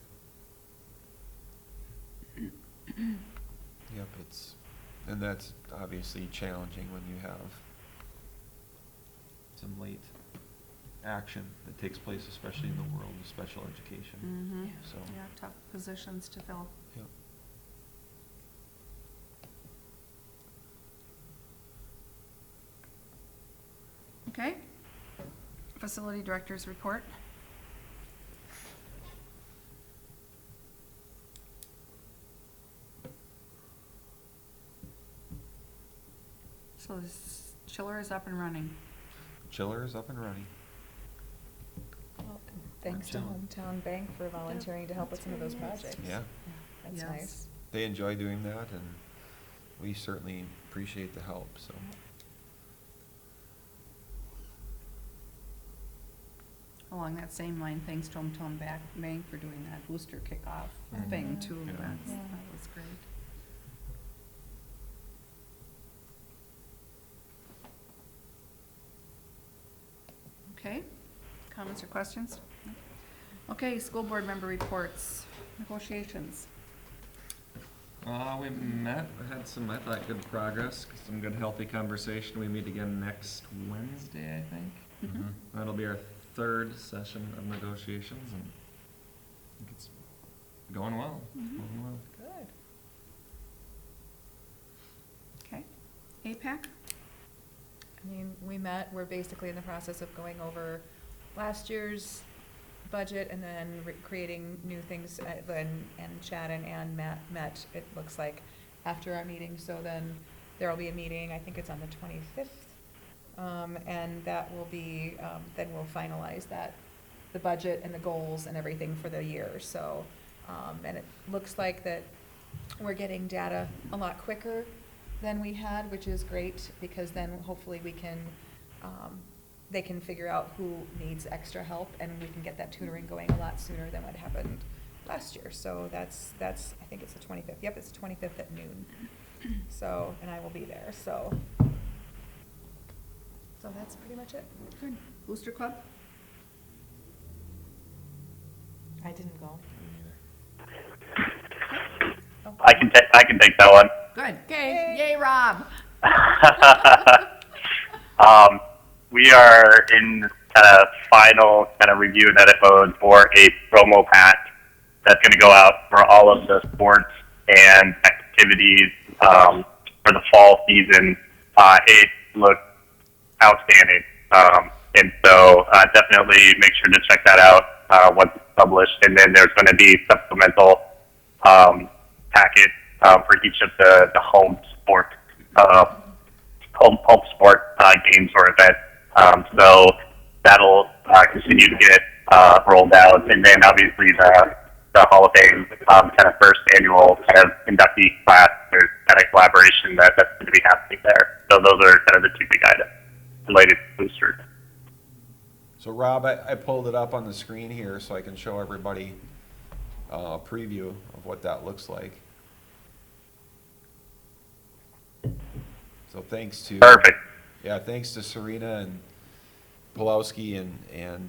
Yep, and that's obviously challenging when you have some late action that takes place, especially in the world of special education. Mm-hmm. So, Yeah, tough positions to fill. yep. Okay. Facility director's report. So this chiller is up and running. Chiller is up and running. Well, and thanks to Hometown Bank for volunteering to help with some of those projects. Yeah, That's Yes. nice. they enjoy doing that, and we certainly appreciate the help, so. Along that same line, thanks to Hometown Bank for doing that booster kickoff thing too. Yeah. That was great. Okay, comments or questions? Okay, school board member reports, negotiations. We met, had some, I thought, good progress, some good healthy conversation. We meet again next Wednesday, I think. Mhm. That'll be our third session of negotiations, and I think it's going well, Mhm. going well. Good. Okay, APAC? I mean, we met, we're basically in the process of going over last year's budget and then creating new things, and Chad and Ann met, it looks like, after our meeting, so then there'll be a meeting, I think it's on the 25th, and that will be, then we'll finalize that, the budget and the goals and everything for the year, so, and it looks like that we're getting data a lot quicker than we had, which is great, because then hopefully we can, they can figure out who needs extra help, and we can get that tutoring going a lot sooner than what happened last year. So that's, I think it's the 25th. Yep, it's the 25th at noon. So, and I will be there, so. So that's pretty much it. Good. Booster Club? I didn't go. I can take that one. Good. Okay. Yay, Rob. We are in kind of final kind of review and edit mode for a promo pack that's going to go out for all of the sports and activities for the fall season. It looks outstanding. And so definitely make sure to check that out once it's published. And then there's going to be supplemental packet for each of the home sport home sport games or events. So that'll continue to get rolled out. And then obviously the Hall of Fame kind of first annual kind of inductee class, there's kind of collaboration that's going to be happening there. So those are kind of the two big items related to boosters. So Rob, I pulled it up on the screen here so I can show everybody a preview of what that looks like. So thanks to Perfect. Yeah, thanks to Serena and Pulowski and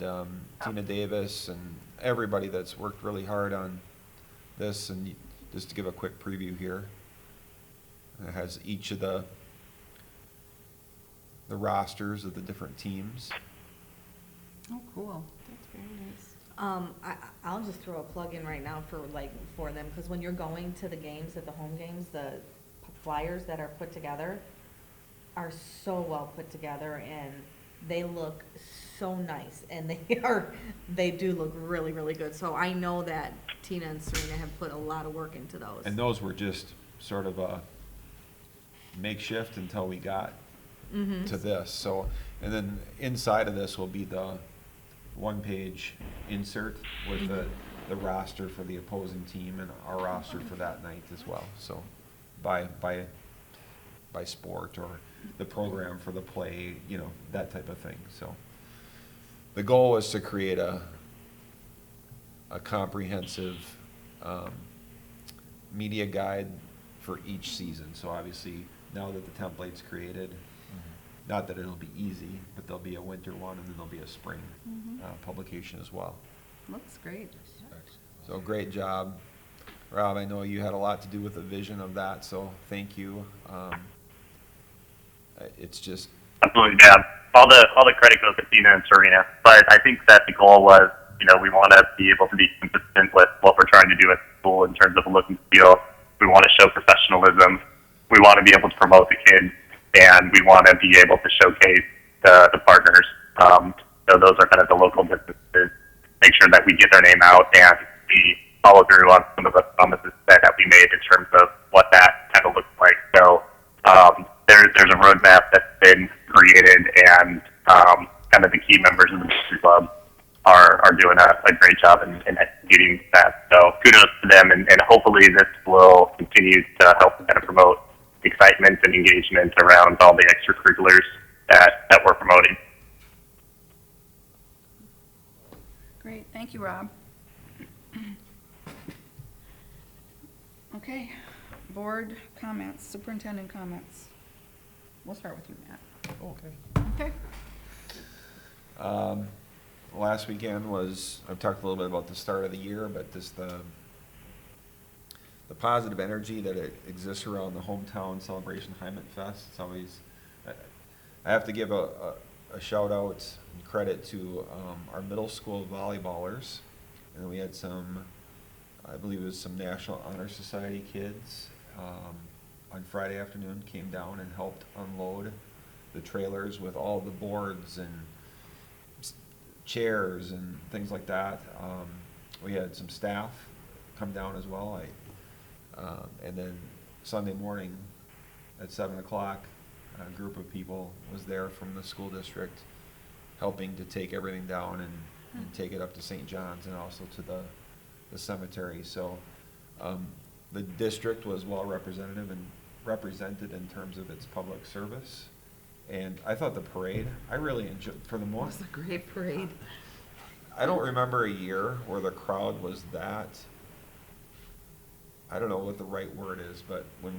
Tina Davis and everybody that's worked really hard on this. And just to give a quick preview here, it has each of the rosters of the different teams. Oh, cool. That's very nice. I'll just throw a plug in right now for them, because when you're going to the games, at the home games, the flyers that are put together are so well put together, and they look so nice, and they do look really, really good. So I know that Tina and Serena have put a lot of work into those. And those were just sort of a makeshift until we got to this. So, and then inside of this will be the one-page insert with the roster for the opposing team and our roster for that night as well. So by sport or the program for the play, you know, that type of thing. So the goal is to create a comprehensive media guide for each season. So obviously now that the template's created, not that it'll be easy, but there'll be a winter one and then there'll be a spring publication as well. Looks great. So great job, Rob. I know you had a lot to do with the vision of that, so thank you. It's just Absolutely, yeah. All the credit goes to Tina and Serena, but I think that the goal was, you know, we want to be able to be consistent with what we're trying to do at school in terms of a look and feel. We want to show professionalism. We want to be able to promote the kids, and we want to be able to showcase the partners. So those are kind of the local businesses. Make sure that we get their name out and we follow through on some of the promises that we made in terms of what that kind of looks like. So there's a roadmap that's been created, and kind of the key members of the Mystery Club are doing a great job in executing that. So kudos to them, and hopefully this will continue to help kind of promote excitement and engagement around all the extracurriculars that we're promoting. Great, thank you, Rob. Okay, board comments, superintendent comments. We'll start with you, Matt. okay. Okay. Last weekend was, I've talked a little bit about the start of the year, but just the positive energy that it exists around the hometown celebration Hyman Fest. It's always, I have to give a shout out and credit to our middle school volleyballers. And then we had some, I believe it was some National Honor Society kids on Friday afternoon came down and helped unload the trailers with all the boards and chairs and things like that. We had some staff come down as well. And then Sunday morning at 7 o'clock, a group of people was there from the school district helping to take everything down and take it up to St. John's and also to the cemetery. So the district was well represented in terms of its public service. And I thought the parade, I really enjoyed, for the It most. was a great parade. I don't remember a year where the crowd was that, I don't know what the right word is, but when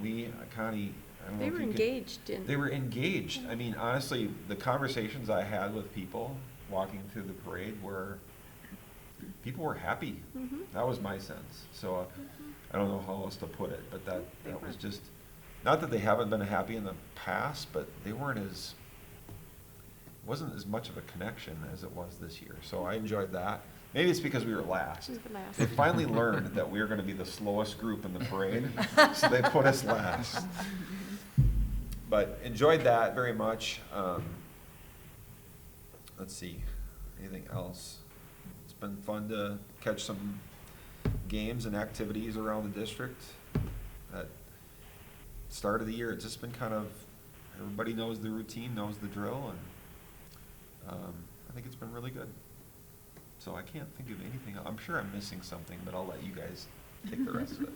Connie, I don't know They if were you could- engaged in. They were engaged. I mean, honestly, the conversations I had with people walking through the parade people were happy. That was my sense. So I don't know how else to put it, but that was just, not that they haven't been happy in the past, but they weren't as wasn't as much of a connection as it was this year, so I enjoyed that. Maybe it's because we were last. We were last. They finally learned that we were gonna be the slowest group in the parade, so they put us last. But enjoyed that very much. Let's see, anything else? It's been fun to catch some games and activities around the district. At start of the year, it's just been kind of, everybody knows the routine, knows the drill, and I think it's been really good. So I can't think of anything. I'm sure I'm missing something, but I'll let you guys take the rest of it.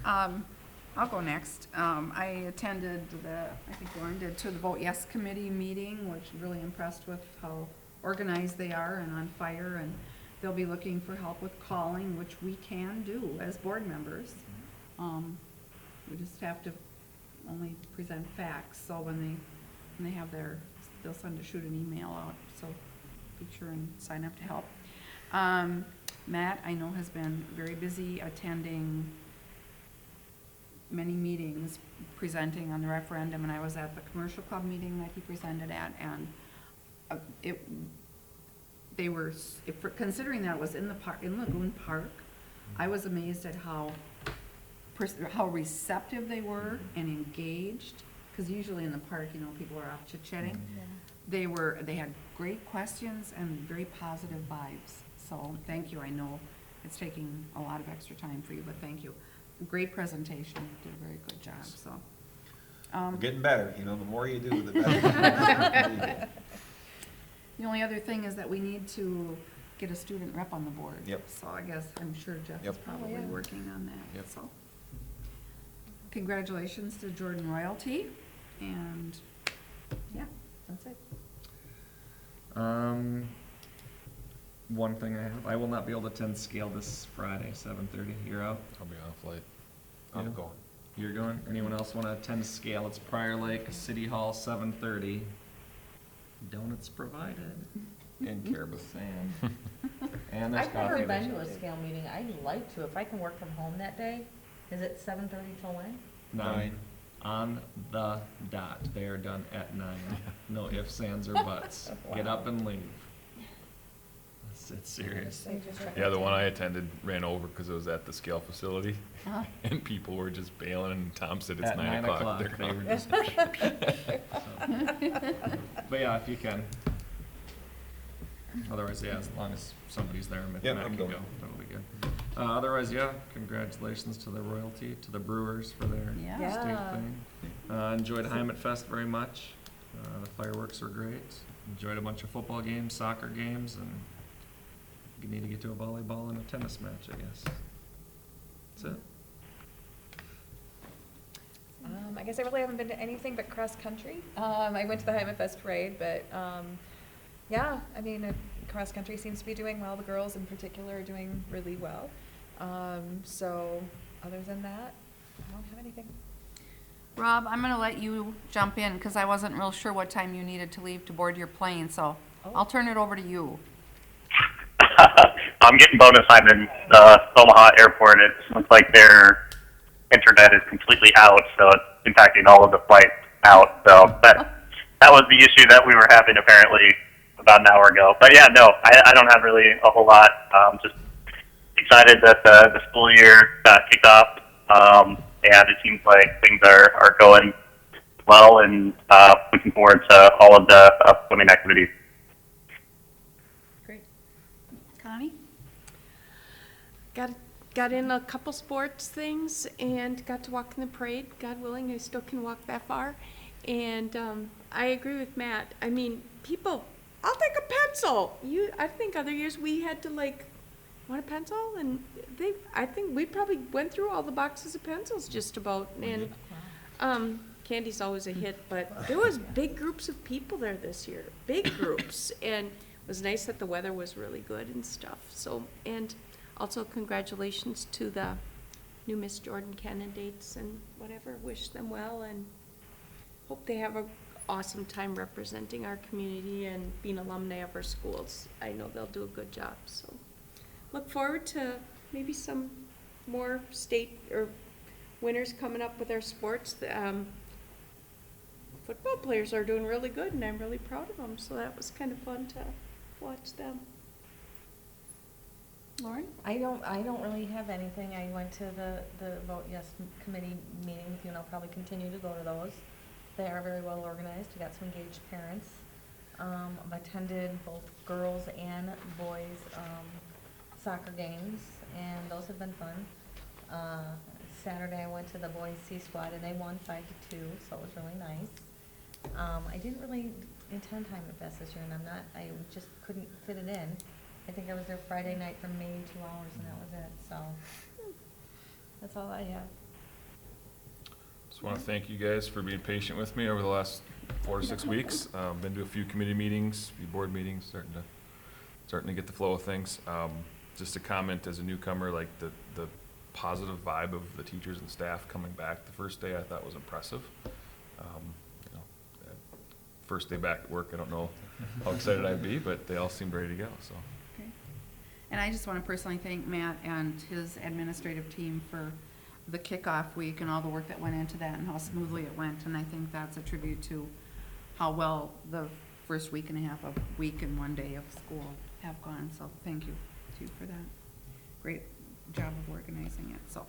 I'll go next. I attended I think Lauren did, to the Vote Yes Committee meeting, which really impressed with how organized they are and on fire, and they'll be looking for help with calling, which we can do as board members. We just have to only present facts, so when they have they'll shoot an email out, so be sure and sign up to help. Matt, I know, has been very busy attending many meetings, presenting on the referendum, and I was at the commercial club meeting that he presented at, and considering that it was in the park, in Lagoon Park, I was amazed at how receptive they were and engaged, because usually in the park, people are off chit-chatting. They had great questions and very positive vibes, so thank you. I know it's taking a lot of extra time for you, but thank you. Great presentation, did a very good job, so. We're getting better, the more you do, the better. The only other thing is that we need to get a student rep on the board. Yep. So I guess, I'm sure Jeff is Yep. probably working on that, Yep. so. Congratulations to Jordan Royalty, and, yeah, that's it. One thing I will not be able to attend scale this Friday, 7:30. You're out? I'll be on a flight. I'm Yeah. going. You're going? Anyone else want to attend scale? It's Prior Lake, City Hall, 7:30. Donuts provided. And Caribou. Saying. And there's I've coffee. never been to there's- a scale meeting. I'd like to, if I can work from home that day. Is it 7:30 till when? 9. On the dot. They are done at 9. No ifs, ands, or buts. Get up and leave. It's serious. Yeah, the one I attended ran over because it was at the scale facility, Uh-huh. and people were just bailing, and Tom said it's At 9 o'clock. They're they were gone. just. But yeah, if you can. Otherwise, yeah, as long as somebody's there, maybe Yep, Matt I'm can go. going. That'll be good. Otherwise, yeah, congratulations to the Royalty, to the Brewers for their Yeah. state Yeah. thing. Enjoyed Heimat Fest very much. The fireworks were great. Enjoyed a bunch of football games, soccer games, and you need to get to a volleyball and a tennis match, I guess. That's it. I guess I really haven't been to anything but cross-country. I went to the Heimat Fest parade, but, yeah, I mean, cross-country seems to be doing well. The girls in particular are doing really well. So, other than that, I don't have anything. Rob, I'm gonna let you jump in, because I wasn't real sure what time you needed to leave to board your plane, so I'll turn it over to you. I'm getting bonus time in Omaha Airport. It looks like their internet is completely out, so it's impacting all of the flights out. So that was the issue that we were having apparently about an hour ago. But yeah, no, I don't have really a whole lot. Just excited that the school year kicked off, and it seems like things are going well, and looking forward to all of the upcoming activities. Great. Connie? Got in a couple sports things and got to walk in the parade. God willing, I still can walk that far. And I agree with Matt. I mean, people, I'll take a pencil. I think other years we had to want a pencil? And I think we probably went through all the boxes of pencils just about. And candy's always a hit, but there was big groups of people there this year, big groups. And it was nice that the weather was really good and stuff. So, and also, congratulations to the new Miss Jordan candidates and whatever. Wish them well and hope they have an awesome time representing our community and being alumni of our schools. I know they'll do a good job. So, look forward to maybe some more state or winners coming up with our sports. football players are doing really good, and I'm really proud of them, so that was kind of fun to watch them. Lauren? I don't really have anything. I went to the Vote Yes committee meeting with you, and I'll probably continue to go to those. They are very well organized. We got some engaged parents. I've attended both girls and boys soccer games, and those have been fun. Saturday I went to the boys C squad, and they won 5-2, so it was really nice. I didn't really attend Time at Fest this year, and I just couldn't fit it in. I think I was there Friday night for maybe 2 hours, and that was it, so that's all I have. Just want to thank you guys for being patient with me over the last 4 to 6 weeks. Been to a few committee meetings, a few board meetings, starting to get the flow of things. Just a comment as a newcomer, like the positive vibe of the teachers and staff coming back the first day I thought was impressive. First day back at work, I don't know how excited I'd be, but they all seemed ready to go, so. Okay. And I just want to personally thank Matt and his administrative team for the kickoff week and all the work that went into that and how smoothly it went. And I think that's a tribute to how well the first week and a half of week and 1 day of school have gone. So thank you to you for that. Great job of organizing it. So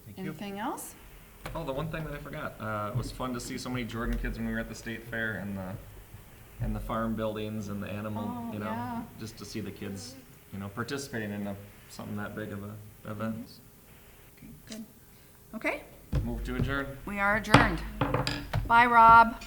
Thank you. anything else? Oh, the one thing that I forgot, it was fun to see so many Jordan kids when we were at the state fair and the farm buildings and the animal, Oh, you know, yeah. just to see the kids, you know, participating in something that big of a event. Okay, good. Okay, Move to adjourn. we are adjourned. Bye, Rob.